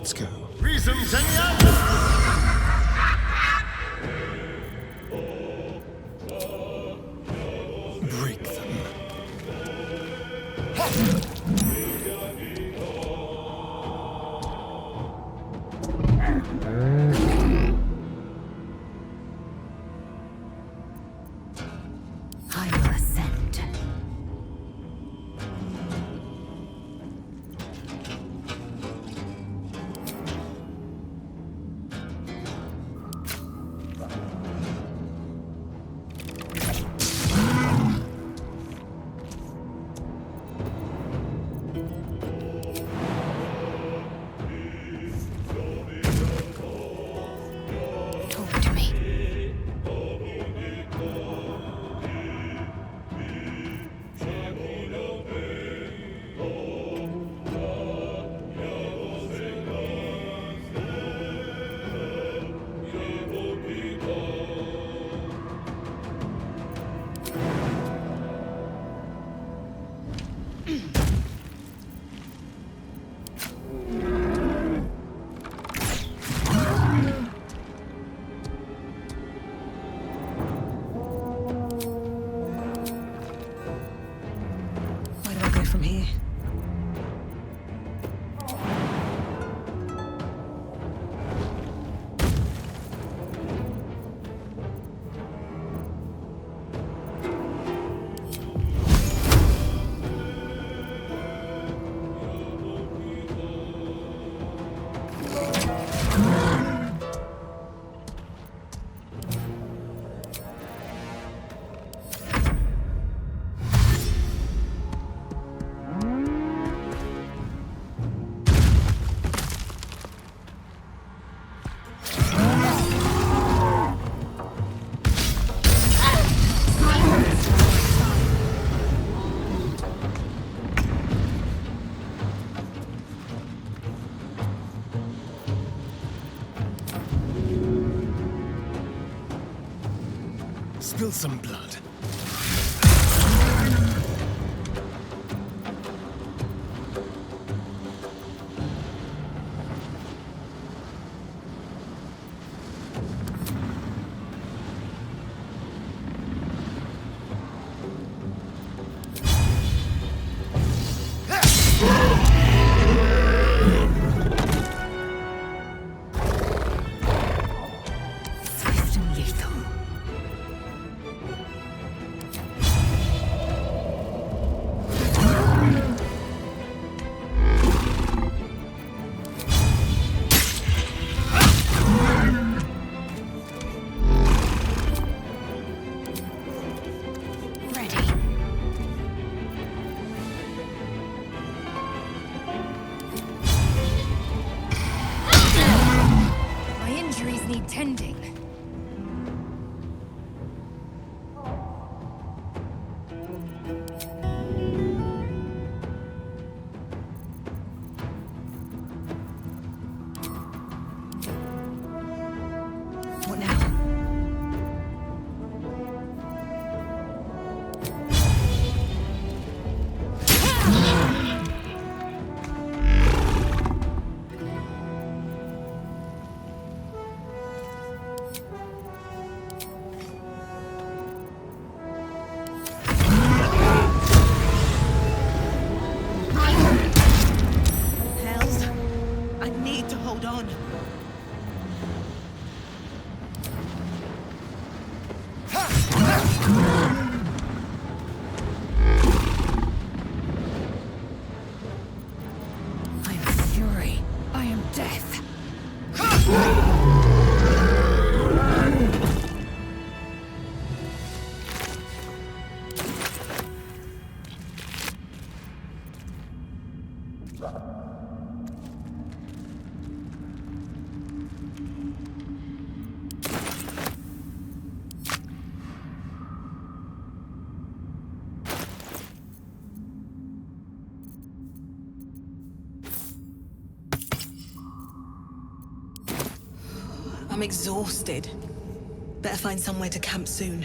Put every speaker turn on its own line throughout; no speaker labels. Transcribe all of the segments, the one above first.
Let's go.
Reason Zenyatta!
Break them.
I will ascend. Talk to me. Where do I go from here?
Spill some blood.
Swift and lethal. Ready. My injuries need tending. What now? Hells, I need to hold on. I am fury. I am death. I'm exhausted. Better find somewhere to camp soon.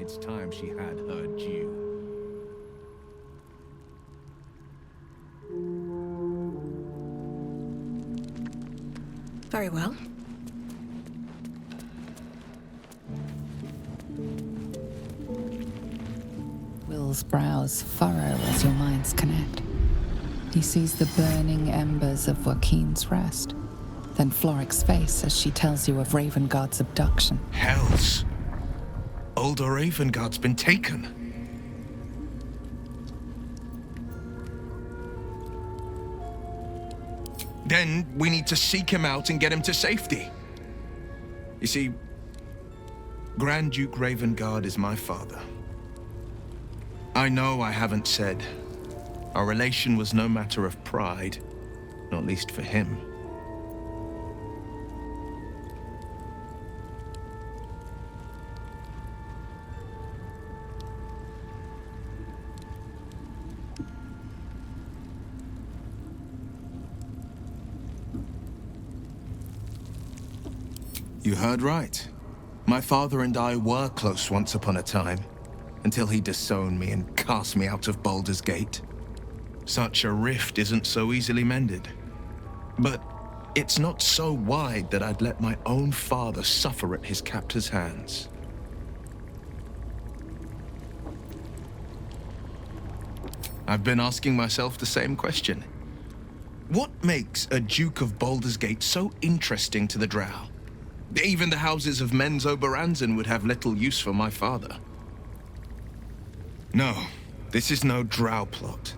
It's time she had her due.
Very well.
Will's brows furrow as your minds connect. He sees the burning embers of Joaquin's rest, then Floric's face as she tells you of Ravengard's abduction.
Hells! Older Ravengard's been taken. Then we need to seek him out and get him to safety. You see, Grand Duke Ravengard is my father. I know I haven't said. Our relation was no matter of pride, not least for him. You heard right. My father and I were close once upon a time, until he disowned me and cast me out of Baldurs Gate. Such a rift isn't so easily mended. But it's not so wide that I'd let my own father suffer at his captor's hands. I've been asking myself the same question. What makes a Duke of Baldurs Gate so interesting to the Drow? Even the houses of Menzo Baranzan would have little use for my father. No, this is no Drow plot.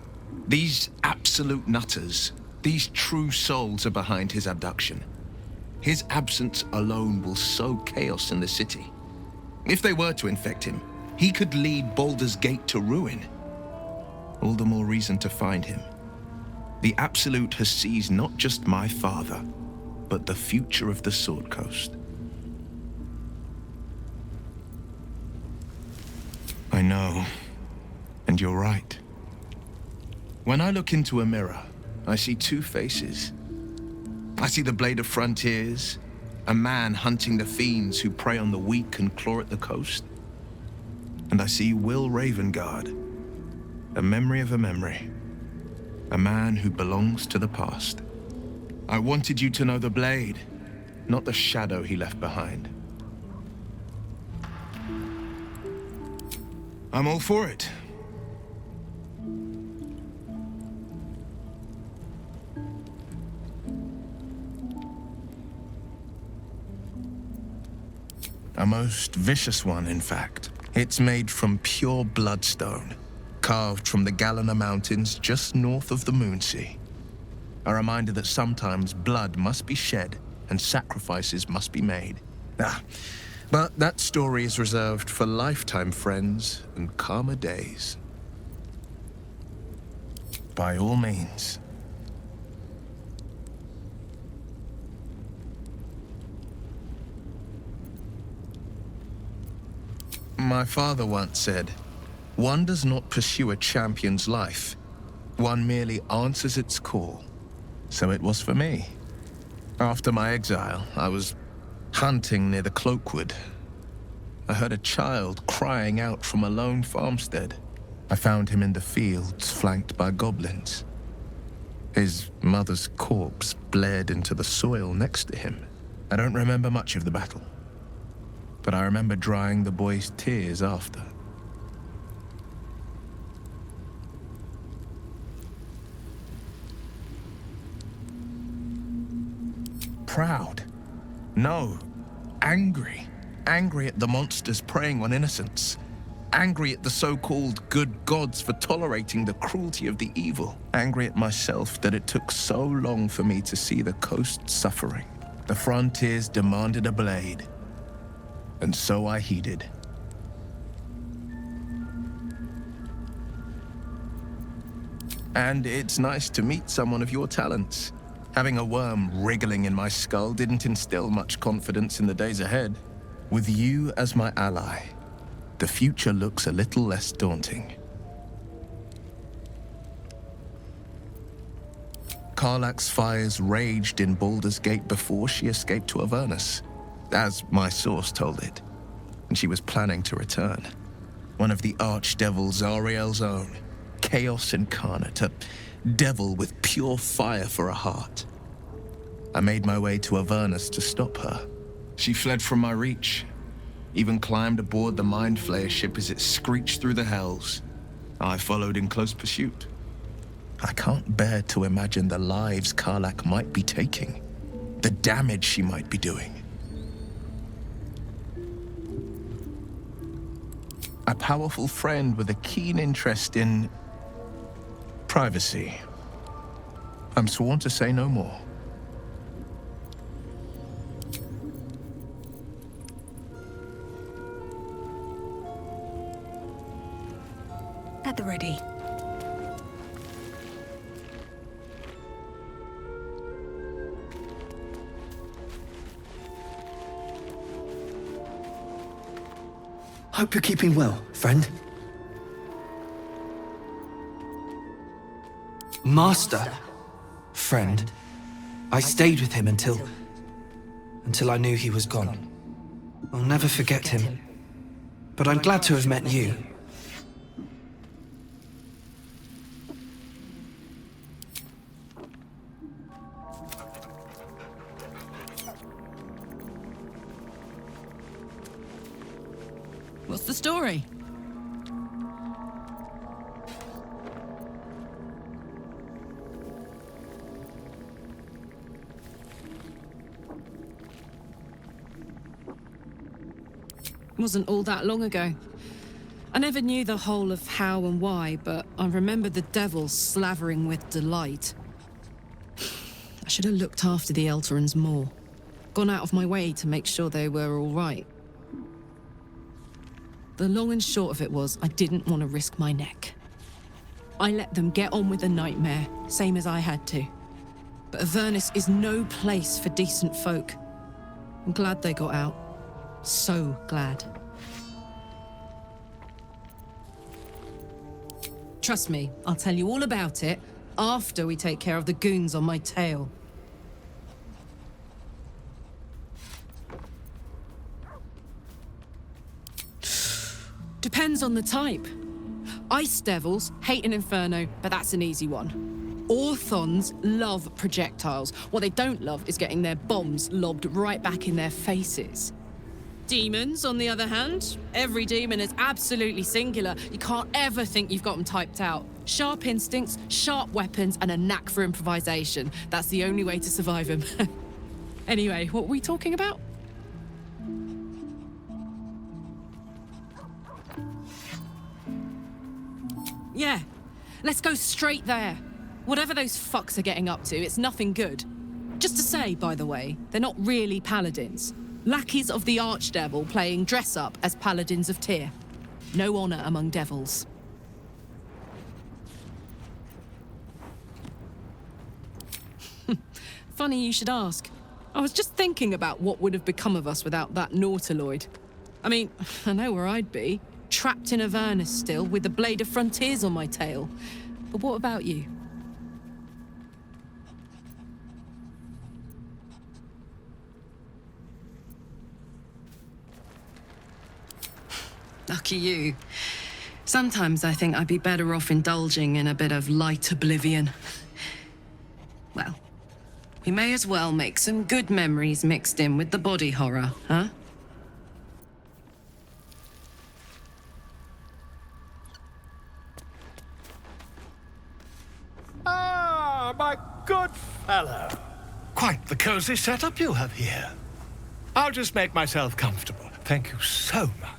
These absolute nutters, these true souls are behind his abduction. His absence alone will sow chaos in the city. If they were to infect him, he could lead Baldur's Gate to ruin. All the more reason to find him. The Absolute has seized not just my father, but the future of the Sword Coast. I know, and you're right. When I look into a mirror, I see two faces. I see the Blade of Frontiers, a man hunting the fiends who prey on the weak and claw at the coast. And I see Will Ravengard, a memory of a memory, a man who belongs to the past. I wanted you to know the Blade, not the shadow he left behind. I'm all for it. A most vicious one, in fact. It's made from pure bloodstone, carved from the Galena Mountains just north of the Moonsea. A reminder that sometimes blood must be shed and sacrifices must be made. But that story is reserved for lifetime friends and calmer days. By all means. My father once said, "One does not pursue a champion's life. One merely answers its call." So it was for me. After my exile, I was hunting near the Cloakwood. I heard a child crying out from a lone farmstead. I found him in the fields, flanked by goblins. His mother's corpse bled into the soil next to him. I don't remember much of the battle, but I remember drying the boy's tears after. Proud? No. Angry. Angry at the monsters preying on innocents. Angry at the so-called good gods for tolerating the cruelty of the evil. Angry at myself that it took so long for me to see the coast suffering. The frontiers demanded a blade, and so I heeded. And it's nice to meet someone of your talents. Having a worm wriggling in my skull didn't instill much confidence in the days ahead. With you as my ally, the future looks a little less daunting. Karlach's fires raged in Baldur's Gate before she escaped to Avernus, as my source told it, and she was planning to return. One of the archdevil Zariel's own. Chaos incarnate, a devil with pure fire for a heart. I made my way to Avernus to stop her. She fled from my reach, even climbed aboard the Mind Flayer ship as it screeched through the hells. I followed in close pursuit. I can't bear to imagine the lives Karlach might be taking, the damage she might be doing. A powerful friend with a keen interest in privacy. I'm sworn to say no more.
At the ready.
Hope you're keeping well, friend. Master? Friend. I stayed with him until I knew he was gone. I'll never forget him. But I'm glad to have met you.
What's the story? Wasn't all that long ago. I never knew the whole of how and why, but I remember the devil slavering with delight. I should have looked after the Elterans more. Gone out of my way to make sure they were all right. The long and short of it was, I didn't want to risk my neck. I let them get on with the nightmare, same as I had to. But Avernus is no place for decent folk. I'm glad they got out. So glad. Trust me, I'll tell you all about it after we take care of the goons on my tail. Depends on the type. Ice devils hate an inferno, but that's an easy one. Orthons love projectiles. What they don't love is getting their bombs lobbed right back in their faces. Demons, on the other hand, every demon is absolutely singular. You can't ever think you've got them typed out. Sharp instincts, sharp weapons, and a knack for improvisation. That's the only way to survive them. Anyway, what were we talking about? Yeah, let's go straight there. Whatever those fucks are getting up to, it's nothing good. Just to say, by the way, they're not really paladins. Lackeys of the Archdevil playing dress-up as paladins of Tyr. No honor among devils. Funny you should ask. I was just thinking about what would have become of us without that Nautiloid. I mean, I know where I'd be. Trapped in Avernus still, with the Blade of Frontiers on my tail. But what about you? Lucky you. Sometimes I think I'd be better off indulging in a bit of light oblivion. Well, we may as well make some good memories mixed in with the body horror, huh?
Ah, my good fellow. Quite the cozy setup you have here. I'll just make myself comfortable. Thank you so much.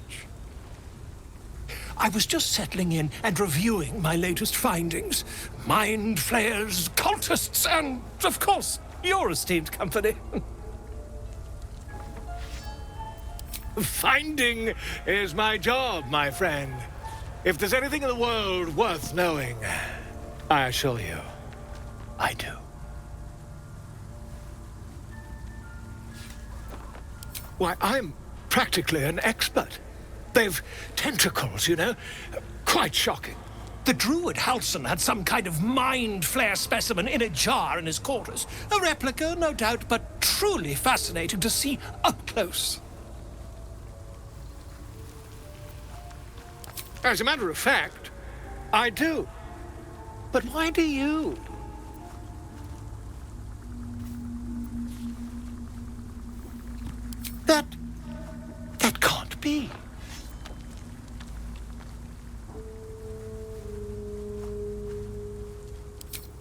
I was just settling in and reviewing my latest findings. Mind Flayers, cultists, and, of course, your esteemed company. Finding is my job, my friend. If there's anything in the world worth knowing, I assure you, I do. Why, I'm practically an expert. They've tentacles, you know? Quite shocking. The druid Halson had some kind of Mind Flayer specimen in a jar in his quarters. A replica, no doubt, but truly fascinating to see up close. As a matter of fact, I do. But why do you? That can't be.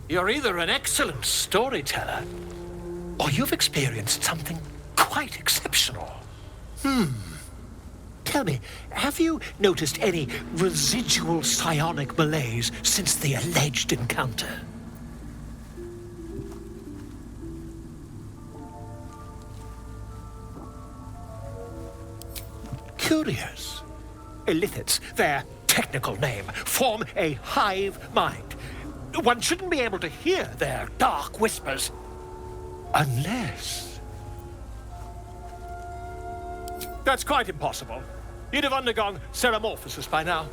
You're either an excellent storyteller, or you've experienced something quite exceptional. Tell me, have you noticed any residual psionic malaise since the alleged encounter? Curious. Illithids, their technical name, form a hive mind. One shouldn't be able to hear their dark whispers unless... That's quite impossible. You'd have undergone ceramorphosis by now.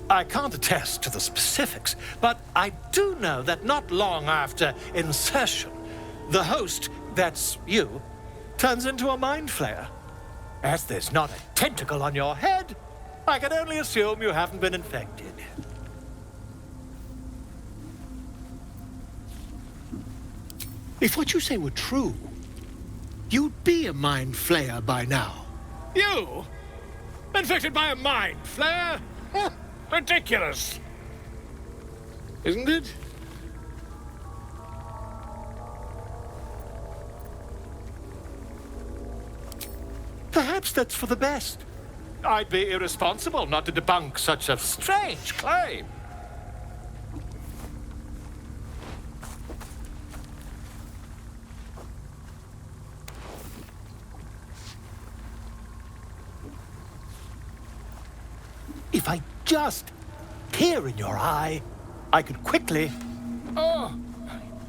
I can't attest to the specifics, but I do know that not long after insertion, the host, that's you, turns into a Mind Flayer. As there's not a tentacle on your head, I can only assume you haven't been infected. If what you say were true, you'd be a Mind Flayer by now. You? Infected by a Mind Flayer? Ridiculous. Isn't it? Perhaps that's for the best. I'd be irresponsible not to debunk such a strange claim. If I just peer in your eye, I could quickly... Oh,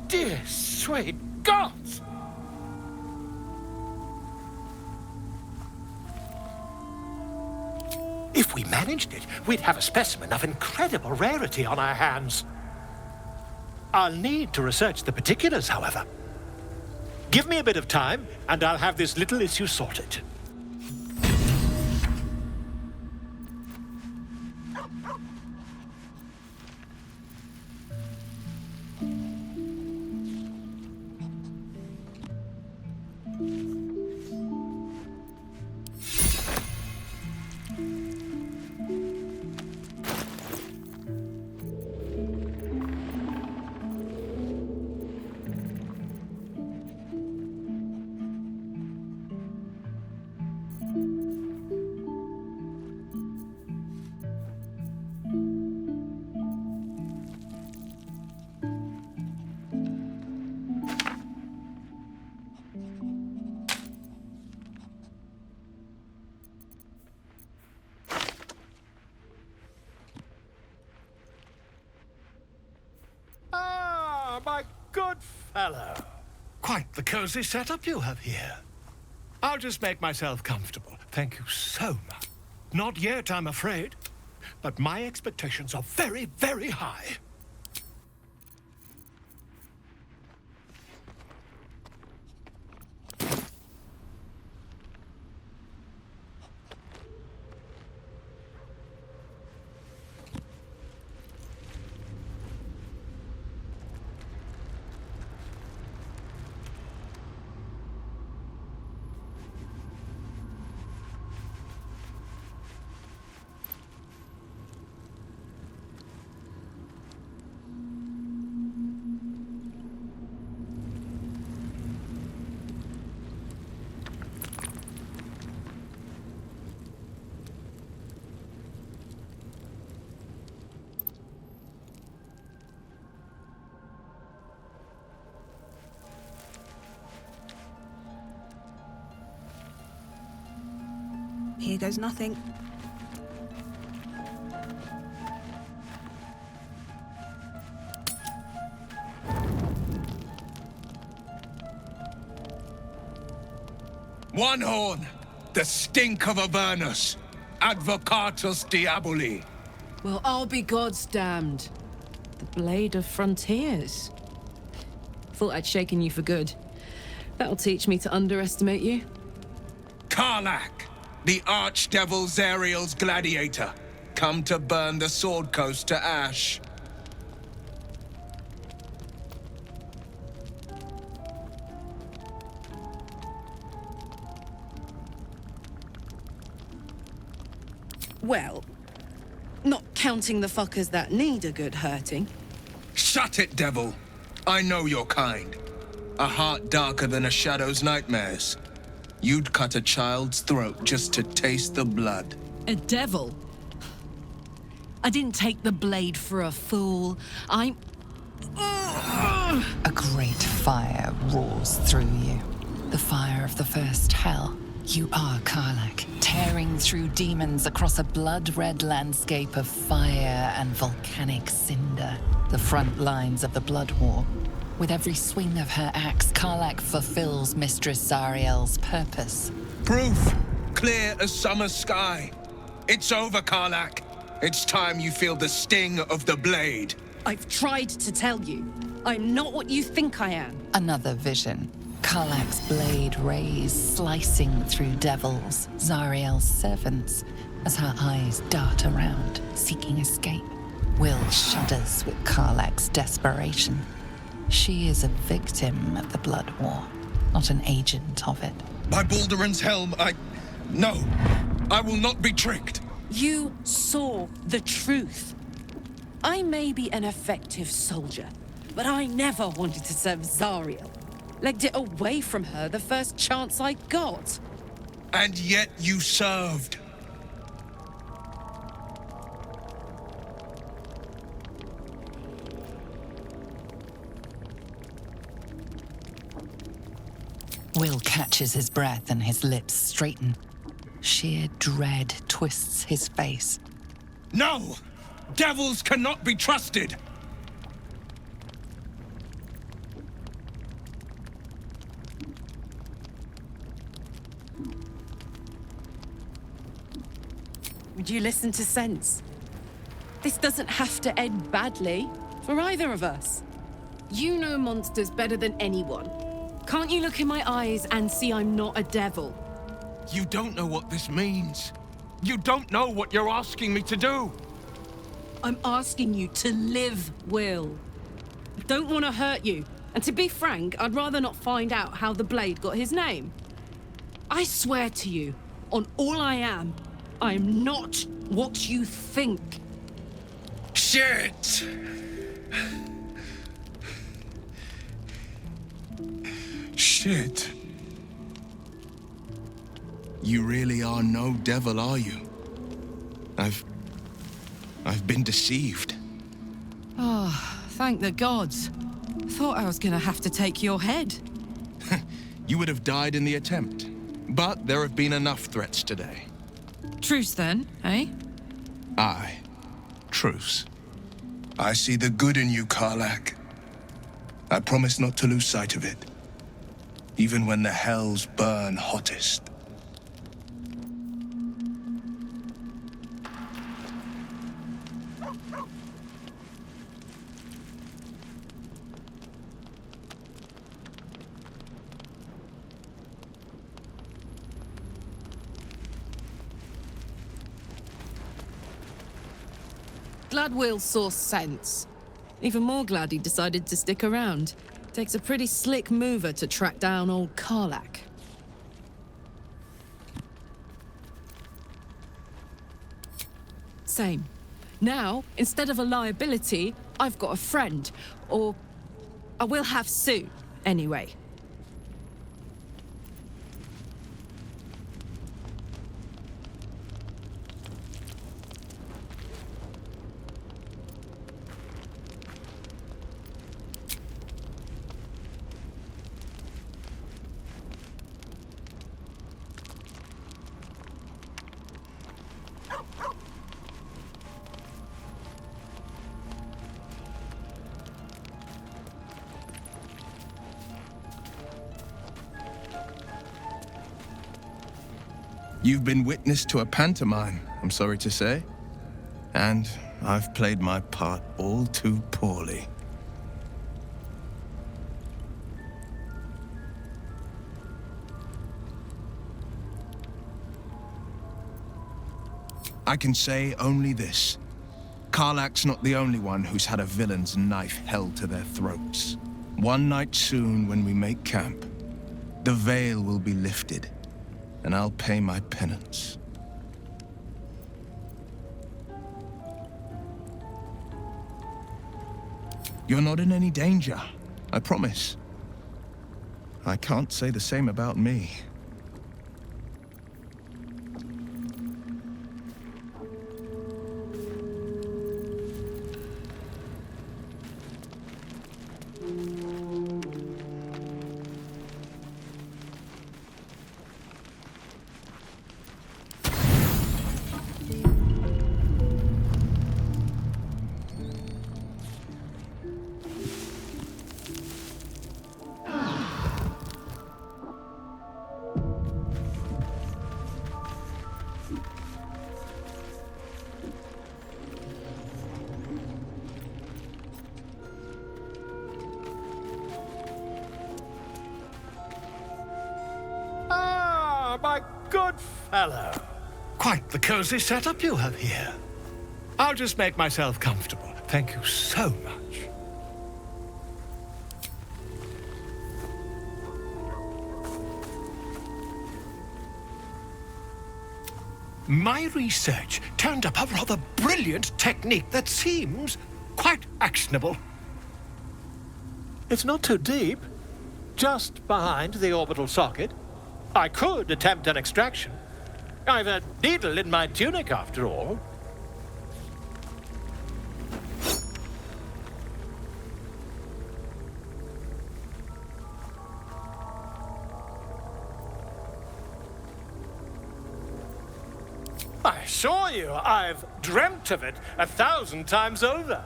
dear sweet gods! If we managed it, we'd have a specimen of incredible rarity on our hands. I'll need to research the particulars, however. Give me a bit of time, and I'll have this little issue sorted. My good fellow. Quite the cozy setup you have here. I'll just make myself comfortable. Thank you so much. Not yet, I'm afraid. But my expectations are very, very high.
Here goes nothing.
One horn, the stink of Avernus, advocatus diaboli.
Well, I'll be God's damned. The Blade of Frontiers. Thought I'd shaken you for good. That'll teach me to underestimate you.
Karlak, The Archdevil Zariel's gladiator, come to burn the Sword Coast to ash.
Well, not counting the fuckers that need a good hurting.
Shut it, devil! I know your kind. A heart darker than a shadow's nightmares. You'd cut a child's throat just to taste the blood.
A devil? I didn't take the blade for a fool. I'm...
A great fire roars through you. The fire of the first hell. You are Karlach, tearing through demons across a blood-red landscape of fire and volcanic cinder. The front lines of the Blood War. With every swing of her axe, Karlach fulfills Mistress Zariel's purpose.
Proof! Clear as summer sky. It's over, Karlach. It's time you feel the sting of the blade.
I've tried to tell you. I'm not what you think I am.
Another vision. Karlach's blade rays slicing through devils, Zariel's servants, as her eyes dart around, seeking escape. Will shudders with Karlach's desperation. She is a victim of the Blood War, not an agent of it.
By Balduran's helm, No, I will not be tricked.
You saw the truth. I may be an effective soldier, but I never wanted to serve Zariel. Legged it away from her the first chance I got.
And yet you served.
Will catches his breath and his lips straighten. Sheer dread twists his face.
No! Devils cannot be trusted!
Would you listen to sense? This doesn't have to end badly for either of us. You know monsters better than anyone. Can't you look in my eyes and see I'm not a devil?
You don't know what this means. You don't know what you're asking me to do.
I'm asking you to live, Will. I don't want to hurt you. And to be frank, I'd rather not find out how the blade got his name. I swear to you, on all I am not what you think.
Shit! Shit. You really are no devil, are you? I've been deceived.
Oh, thank the gods. Thought I was gonna have to take your head.
You would have died in the attempt. But there have been enough threats today.
Truce then, eh?
Aye. Truce. I see the good in you, Karlach. I promise not to lose sight of it. Even when the hells burn hottest.
Glad Will saw sense. Even more glad he decided to stick around. Takes a pretty slick mover to track down old Karlach. Same. Now, instead of a liability, I've got a friend. Or I will have soon, anyway.
You've been witness to a pantomime, I'm sorry to say. And I've played my part all too poorly. I can say only this. Karlach's not the only one who's had a villain's knife held to their throats. One night soon, when we make camp, the veil will be lifted, and I'll pay my penance. You're not in any danger, I promise. I can't say the same about me.
My good fellow. Quite the cozy setup you have here. I'll just make myself comfortable. Thank you so much. My research turned up a rather brilliant technique that seems quite actionable. It's not too deep, just behind the orbital socket. I could attempt an extraction. I've a needle in my tunic, after all. I assure you, I've dreamt of it 1,000 times over.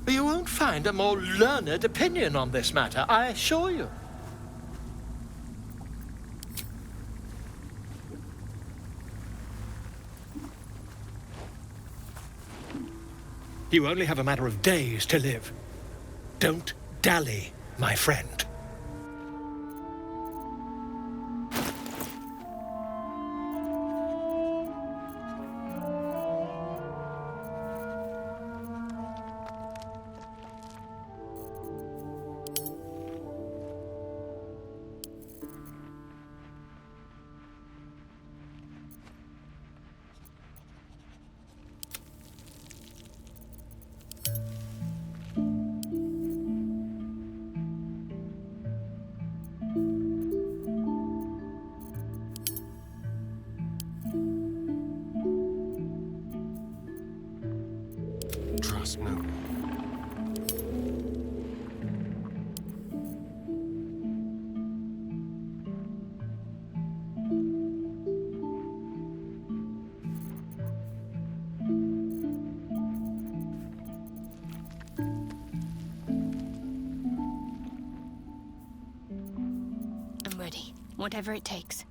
You won't find a more learned opinion on this matter, I assure you. You only have a matter of days to live. Don't dally, my friend. Trust no one.
I'm ready. Whatever it takes.